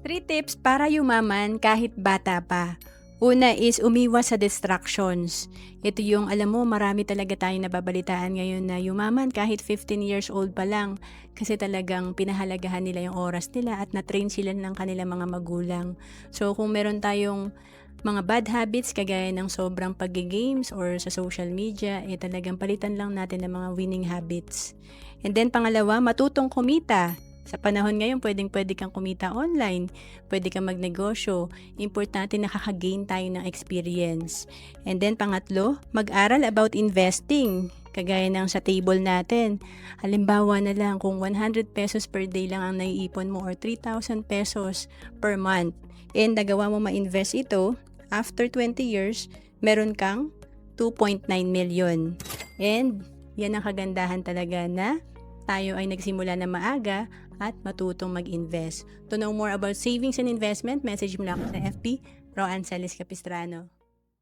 3 tips para yumaman kahit bata pa. Una is umiwas sa distractions. Ito yung alam mo marami talaga tayong nababalitaan ngayon na yumaman kahit 15 years old pa lang kasi talagang pinahalagahan nila yung oras nila at na-train sila ng kanilang mga magulang. So kung meron tayong mga bad habits kagaya ng sobrang pag-games or sa social media, talagang palitan lang natin ng mga winning habits. And then pangalawa, matutong kumita. Sa panahon ngayon, pwedeng-pwede kang kumita online, pwede kang magnegosyo. Importante nakaka-gain tayo ng experience. And then pangatlo, mag-aral about investing. Kagaya ng sa table natin. Halimbawa na lang kung 100 pesos per day lang ang naiipon mo or 3,000 pesos per month. And nagawa mo ma-invest ito, after 20 years, meron kang 2.9 million. And yan ang kagandahan talaga na tayo ay nagsimula na maaga at matutong mag-invest. To know more about savings and investment, message mo lang ako sa FB, Roann Celis Capistrano.